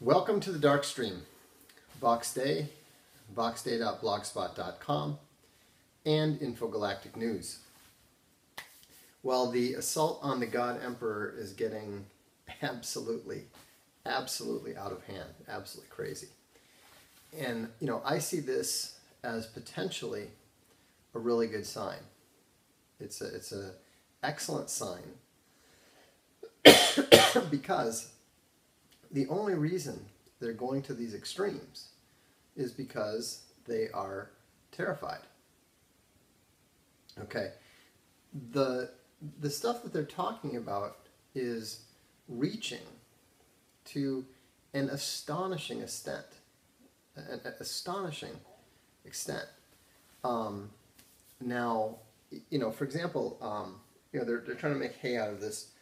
Welcome to the Darkstream, Voxday, voxday.blogspot.com, and Infogalactic News. Well, the assault on the God Emperor is getting absolutely out of hand, absolutely crazy. And, you know, I see this as potentially a really good sign. It's a excellent sign because the only reason they're going to these extremes is because they are terrified. Okay, the stuff that they're talking about is reaching to an astonishing extent. Now, you know, for example, you know, they're trying to make hay out of this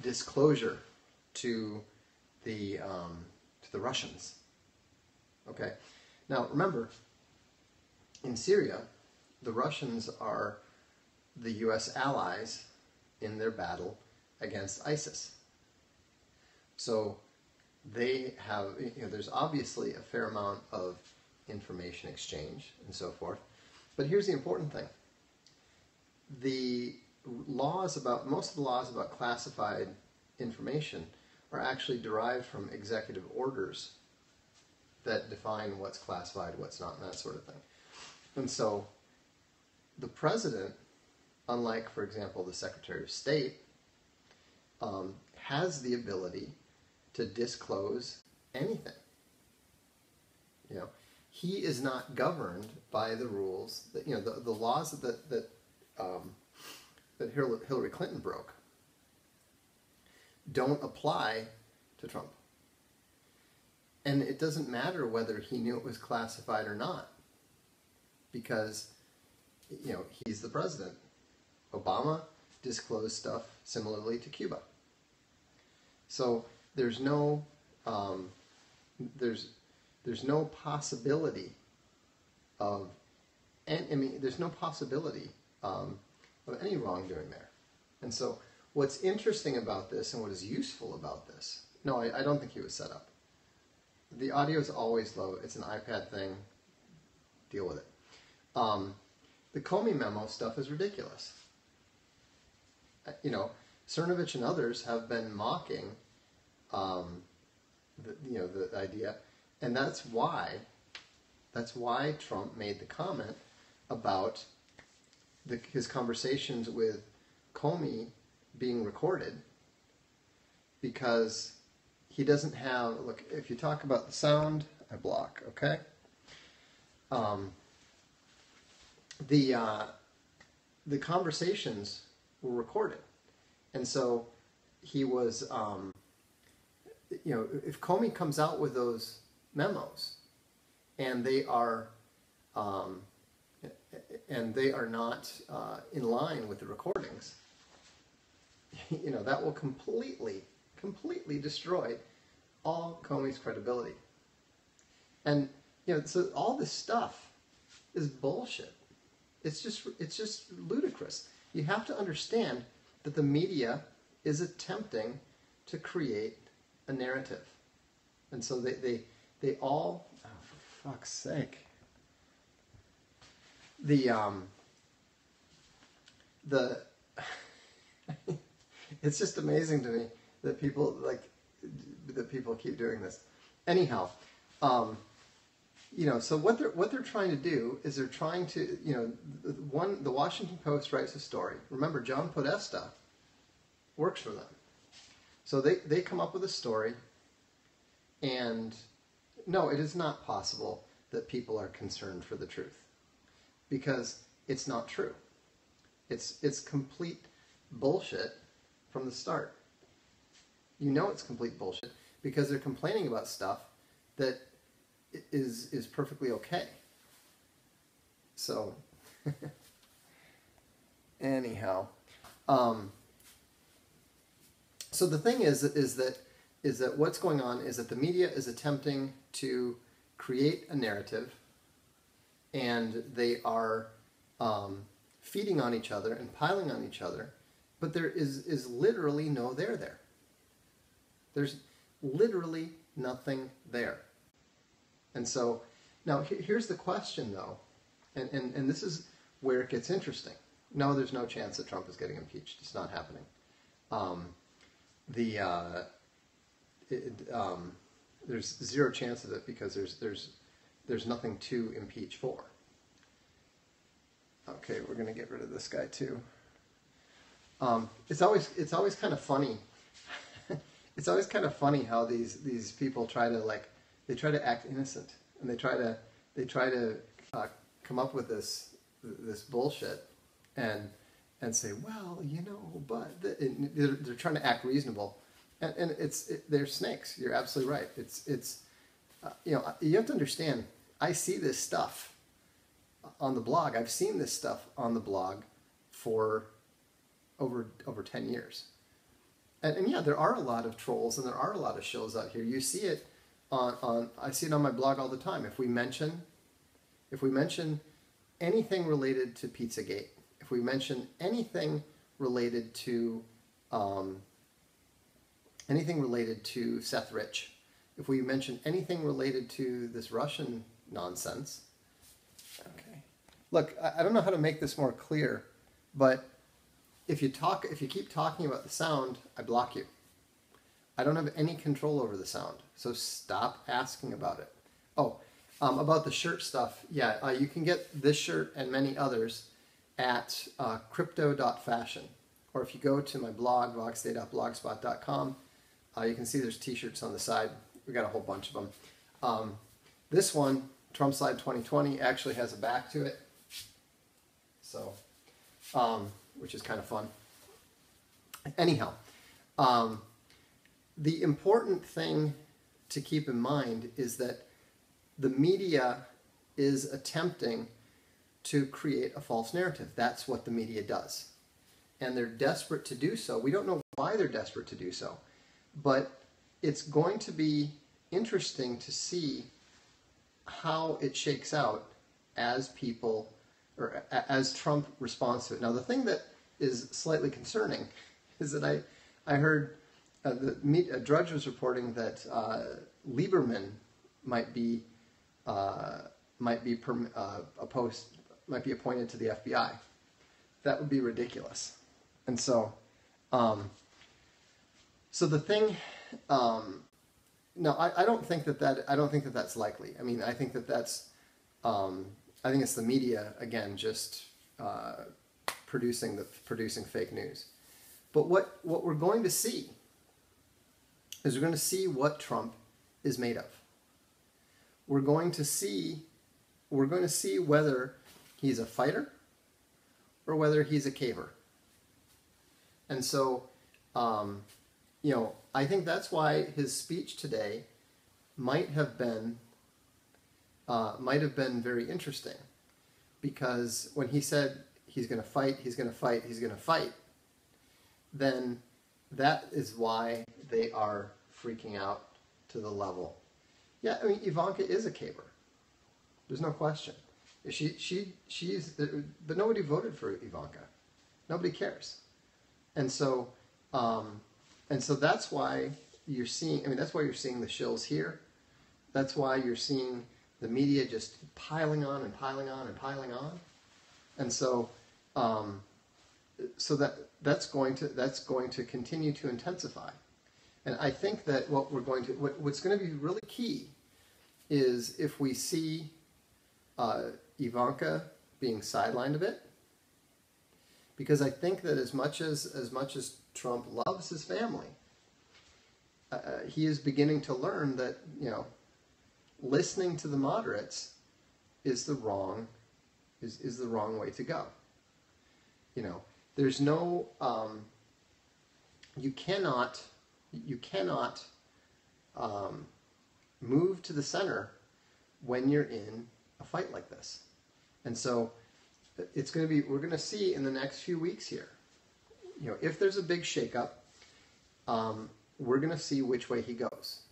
disclosure to the Russians. Okay, now remember, in Syria, the Russians are the U.S. allies in their battle against ISIS. So they have, you know, there's obviously a fair amount of information exchange and so forth. But here's the important thing. The laws about, most of the laws about classified information are actually derived from executive orders that define what's classified, what's not, and that sort of thing. And so the president, unlike, for example, the Secretary of State, has the ability to disclose anything. You know, he is not governed by the rules that, you know, the laws that Hillary Clinton broke don't apply to Trump. And it doesn't matter whether he knew it was classified or not, because, you know, he's the president. Obama disclosed stuff similarly to Cuba. So there's no there's no possibility of, and I mean, there's no possibility of any wrongdoing there. And so what's interesting about this and what is useful about this, no, I don't think he was set up. The audio is always low. It's an iPad thing. Deal with it. The Comey memo stuff is ridiculous. You know, Cernovich and others have been mocking the idea, and that's why Trump made the comment about his conversations with Comey being recorded, because he doesn't have, look, if you talk about the sound, I block, okay? The conversations were recorded. And so he was, you know, if Comey comes out with those memos and they are not in line with the recordings, you know, that will completely destroy all Comey's credibility. And, you know, so all this stuff is bullshit. It's just ludicrous. You have to understand that the media is attempting to create a narrative. And so they all, oh, for fuck's sake. It's just amazing to me that people keep doing this. Anyhow, you know, so what they're trying to do is they're trying to, you know, the Washington Post writes a story. Remember, John Podesta works for them. So they come up with a story, and no, it is not possible that people are concerned for the truth, because it's not true. It's complete bullshit from the start. You know it's complete bullshit because they're complaining about stuff that is perfectly okay. So anyhow, so the thing is that what's going on is that the media is attempting to create a narrative, and they are feeding on each other and piling on each other, but there is literally no there there. There's literally nothing there. And so now here's the question, though, and this is where it gets interesting. No, there's no chance that Trump is getting impeached. It's not happening. There's zero chance of it because there's nothing to impeach for. Okay, we're going to get rid of this guy too. It's always kind of funny. It's always kind of funny how these people try to act innocent, and they try to come up with this bullshit and say, well, but they're trying to act reasonable, and they're snakes. You're absolutely right. It's you have to understand. I see this stuff on the blog. I've seen this stuff on the blog for over 10 years. And yeah, there are a lot of trolls and there are a lot of shills out here. You see it I see it on my blog all the time. If we mention anything related to Pizzagate, if we mention anything related to Seth Rich, if we mention anything related to this Russian nonsense, okay. Look, I don't know how to make this more clear, but if you keep talking about the sound, I block you. I don't have any control over the sound, so stop asking about it. Oh, about the shirt stuff, yeah, you can get this shirt and many others at crypto.fashion, or if you go to my blog, voxday.blogspot.com, you can see there's t-shirts on the side. We got a whole bunch of them. This one, Trump Slide 2020, actually has a back to it, so which is kind of fun. Anyhow, the important thing to keep in mind is that the media is attempting to create a false narrative. That's what the media does. And they're desperate to do so. We don't know why they're desperate to do so. But it's going to be interesting to see how it shakes out as people, or as Trump responds to it. Now, the thing that is slightly concerning is that I heard Drudge was reporting that Lieberman might be appointed to the FBI. That would be ridiculous. And so, so the thing, no, I don't think that that's likely. I mean, I think that's, I think it's the media again just producing fake news. But what we're going to see is we're going to see what Trump is made of. We're going to see whether he's a fighter or whether he's a caver. And so, I think that's why his speech today might have been very interesting, because when he said he's going to fight, he's going to fight, he's going to fight, then that is why they are freaking out to the level. Yeah, I mean, Ivanka is a caver. There's no question. She's, but nobody voted for Ivanka. Nobody cares. And so that's why you're seeing, that's why you're seeing the shills here. That's why you're seeing the media just piling on and piling on and piling on. And so, that's going to continue to intensify. And I think that what's going to be really key is if we see Ivanka being sidelined a bit, because I think that as much as Trump loves his family, he is beginning to learn that listening to the moderates is the wrong way to go. There's no you cannot move to the center when you're in a fight like this. And so we're going to see in the next few weeks here, if there's a big shakeup, we're going to see which way he goes.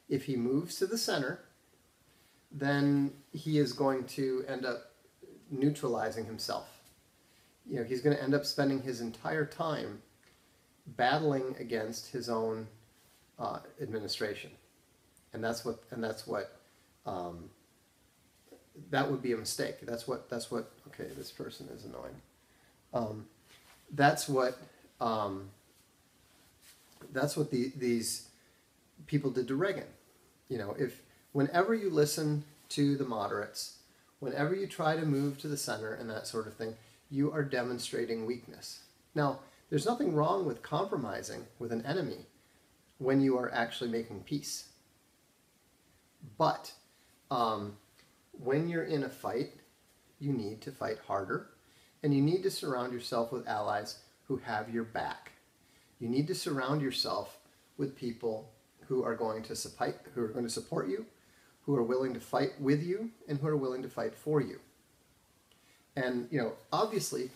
If he moves to the center, then he is going to end up neutralizing himself. He's going to end up spending his entire time battling against his own administration. and that's what that would be a mistake. That's what. Okay, this person is annoying. That's what these people did to Reagan. You know, if whenever you listen to the moderates, whenever you try to move to the center and that sort of thing, you are demonstrating weakness. Now, there's nothing wrong with compromising with an enemy when you are actually making peace. But when you're in a fight, you need to fight harder, and you need to surround yourself with allies who have your back. You need to surround yourself with people who are going to support you, who are willing to fight with you, and who are willing to fight for you. And, you know, obviously,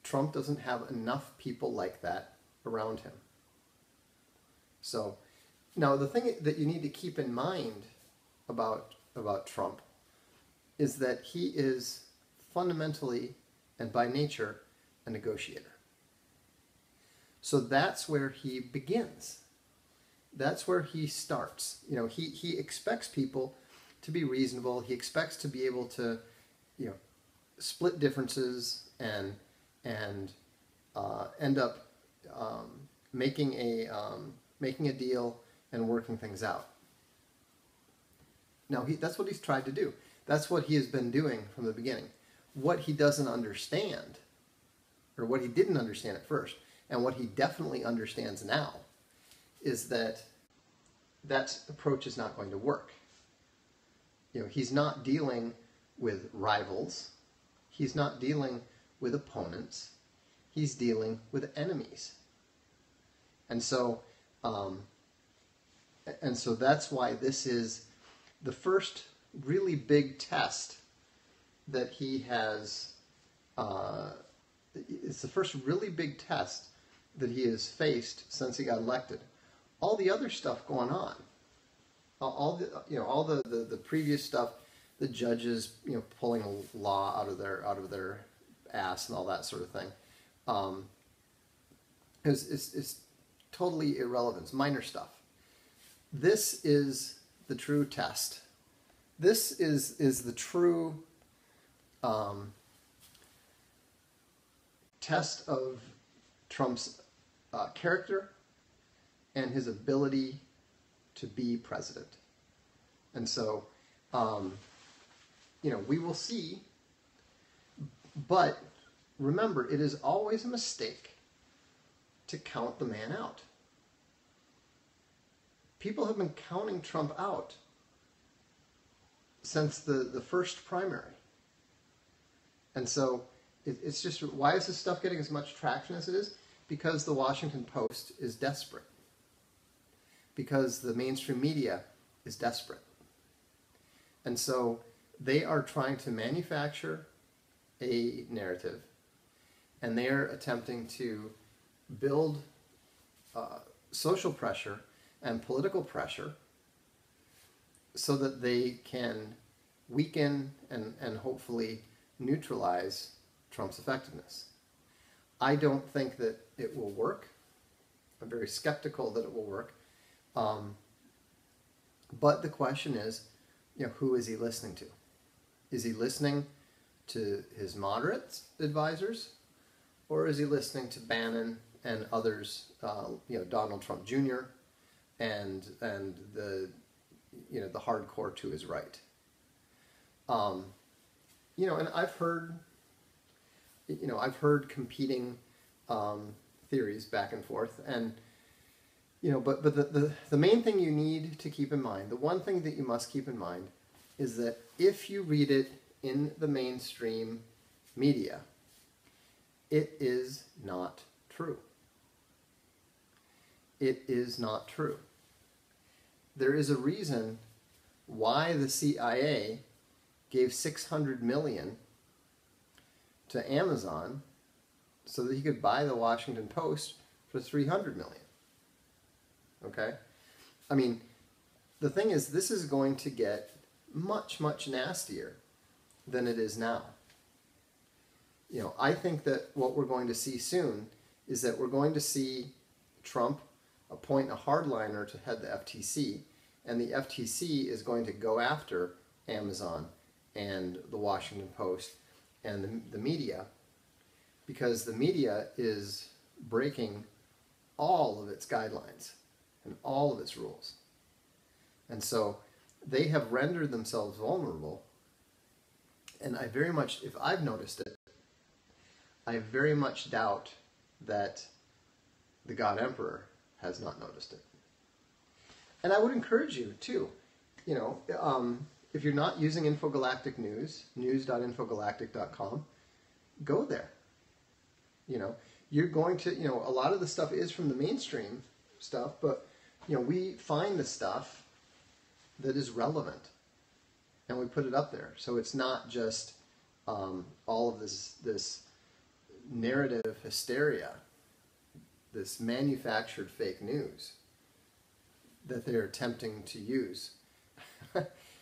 Trump doesn't have enough people like that around him. So, now the thing that you need to keep in mind about Trump is that he is fundamentally and by nature a negotiator. So that's where he begins. That's where he starts. You know, he expects people to be reasonable. He expects to be able to, you know, split differences and end up making a deal and working things out. Now, that's what he's tried to do. That's what he has been doing from the beginning. What he doesn't understand, or what he didn't understand at first, and what he definitely understands now, is that that approach is not going to work. You know, he's not dealing with rivals. He's not dealing with opponents. He's dealing with enemies. And so that's why this is the first really big test that he has. It's the first really big test that he has faced since he got elected. All the other stuff going on, all the previous stuff, the judges, you know, pulling a law out of their ass and all that sort of thing, is totally irrelevant. It's minor stuff. This is the true test. This is the true test of Trump's character and his ability to be president. And so, you know, we will see. But remember, it is always a mistake to count the man out. People have been counting Trump out since the first primary. And so it's just, why is this stuff getting as much traction as it is? Because the Washington Post is desperate. Because the mainstream media is desperate. And so they are trying to manufacture a narrative, and they are attempting to build social pressure and political pressure so that they can weaken and hopefully neutralize Trump's effectiveness. I don't think that it will work. I'm very skeptical that it will work. But the question is, you know, who is he listening to? Is he listening to his moderate advisors, or is he listening to Bannon and others, you know, Donald Trump Jr. and the, you know, the hardcore to his right? You know, and I've heard competing theories back and forth, and you know, but the main thing you need to keep in mind, the one thing that you must keep in mind, is that if you read it in the mainstream media, it is not true. It is not true. There is a reason why the CIA gave $600 million to Amazon so that he could buy the Washington Post for $300 million. Okay? I mean, the thing is, this is going to get much, much nastier than it is now. You know, I think that what we're going to see soon is that we're going to see Trump appoint a hardliner to head the FTC, And the FTC is going to go after Amazon and the Washington Post and the media, because the media is breaking all of its guidelines and all of its rules. And so they have rendered themselves vulnerable. And I very much, if I've noticed it, I very much doubt that the God Emperor has not noticed it. And I would encourage you too, if you're not using Infogalactic News, news.infogalactic.com, go there. You're going to, a lot of the stuff is from the mainstream stuff, but, we find the stuff that is relevant and we put it up there. So it's not just all of this narrative hysteria, this manufactured fake news that they're attempting to use.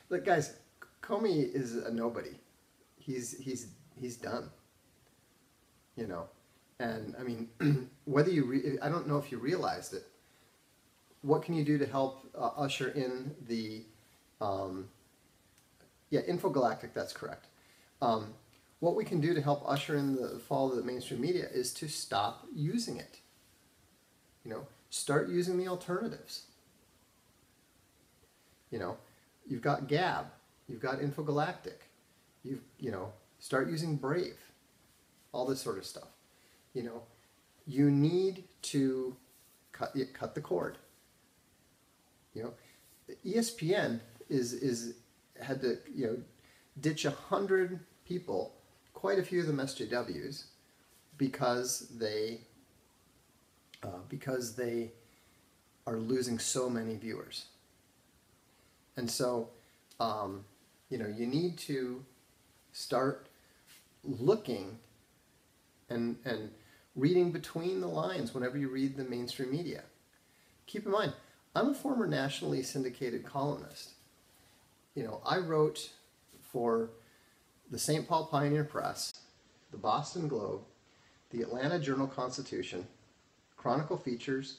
Look, guys, Comey is a nobody. He's done. And I mean, whether I don't know if you realized it. What can you do to help usher in the Infogalactic? That's correct. What we can do to help usher in the fall of the mainstream media is to stop using it. Start using the alternatives. You've got Gab, you've got Infogalactic, start using Brave, all this sort of stuff. You need to cut the cord. ESPN had to ditch 100 people, quite a few of them SJWs, because they are losing so many viewers. And so, you need to start looking and reading between the lines whenever you read the mainstream media. Keep in mind, I'm a former nationally syndicated columnist. I wrote for the St. Paul Pioneer Press, the Boston Globe, the Atlanta Journal-Constitution, Chronicle Features,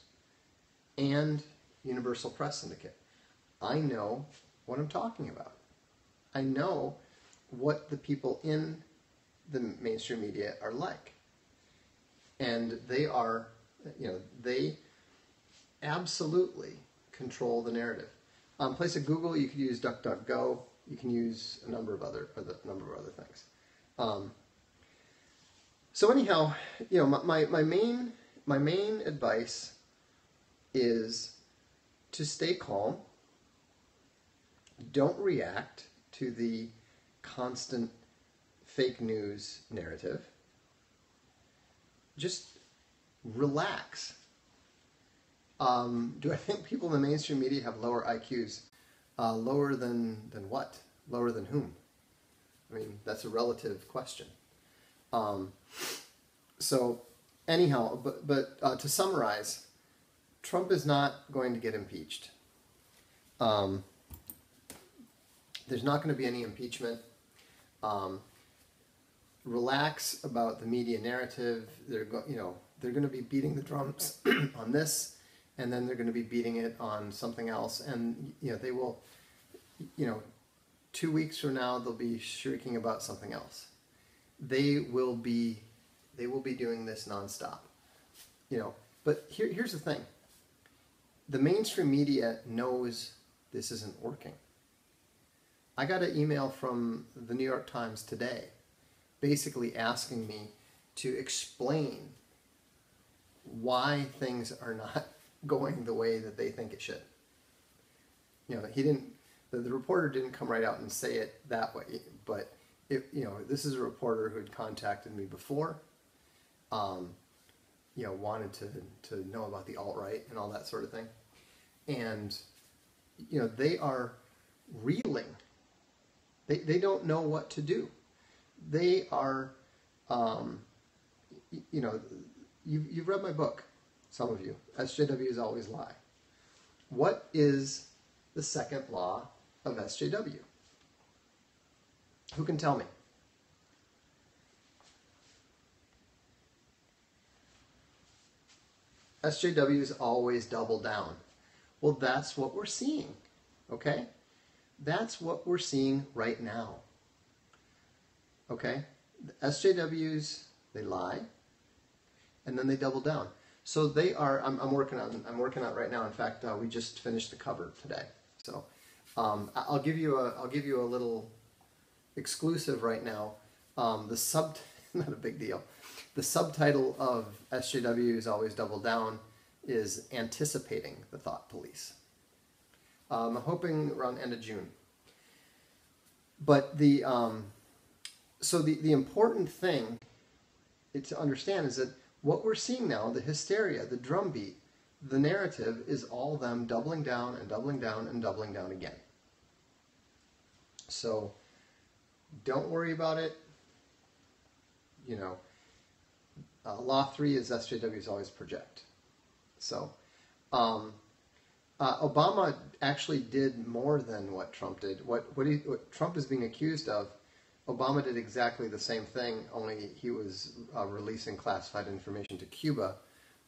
and Universal Press Syndicate. I know what I'm talking about. I know what the people in the mainstream media are like. And they are, they absolutely control the narrative. In place of Google, you could use DuckDuckGo. You can use a number of other things. So anyhow, my main advice is to stay calm. Don't react to the constant fake news narrative. Just relax. Do I think people in the mainstream media have lower IQs? Lower than what? Lower than whom? I mean, that's a relative question. So anyhow, but to summarize, Trump is not going to get impeached. There's not going to be any impeachment. Relax about the media narrative. They're going to be beating the drums on this, and then they're going to be beating it on something else, and they will, 2 weeks from now they'll be shrieking about something else. They will be doing this nonstop. But here's the thing. The mainstream media knows this isn't working. I got an email from the New York Times today basically asking me to explain why things are not going the way that they think it should. The reporter didn't come right out and say it that way, but this is a reporter who had contacted me before, wanted to know about the alt-right and all that sort of thing. And, they are reeling. They don't know what to do. They are, you've read my book, some of you. SJWs always lie. What is the second law of SJW? Who can tell me? SJWs always double down. Well, that's what we're seeing. Okay? That's what we're seeing right now. Okay? The SJWs, they lie, and then they double down. So they are. I'm working on it right now. In fact, we just finished the cover today. So I'll give you a little exclusive right now. Not a big deal. The subtitle of SJWs Always Double Down is Anticipating the Thought Police. I'm hoping around end of June. But the important thing to understand is that what we're seeing now, the hysteria, the drumbeat, the narrative is all them doubling down and doubling down and doubling down again. So don't worry about it. You know, Law 3 is SJWs always project. So Obama actually did more than what Trump did. What Trump is being accused of, Obama did exactly the same thing, only he was releasing classified information to Cuba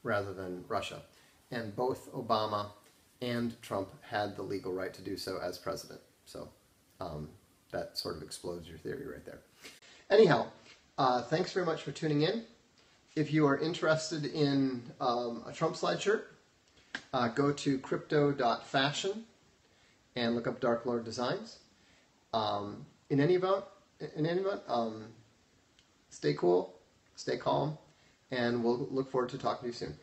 rather than Russia. And both Obama and Trump had the legal right to do so as president. So that sort of explodes your theory right there. Anyhow, thanks very much for tuning in. If you are interested in a Trump slide shirt, go to crypto.fashion and look up Dark Lord Designs. In any event, stay cool, stay calm, and we'll look forward to talking to you soon.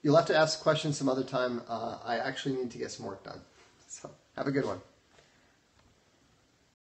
You'll have to ask questions some other time. I actually need to get some work done. So have a good one.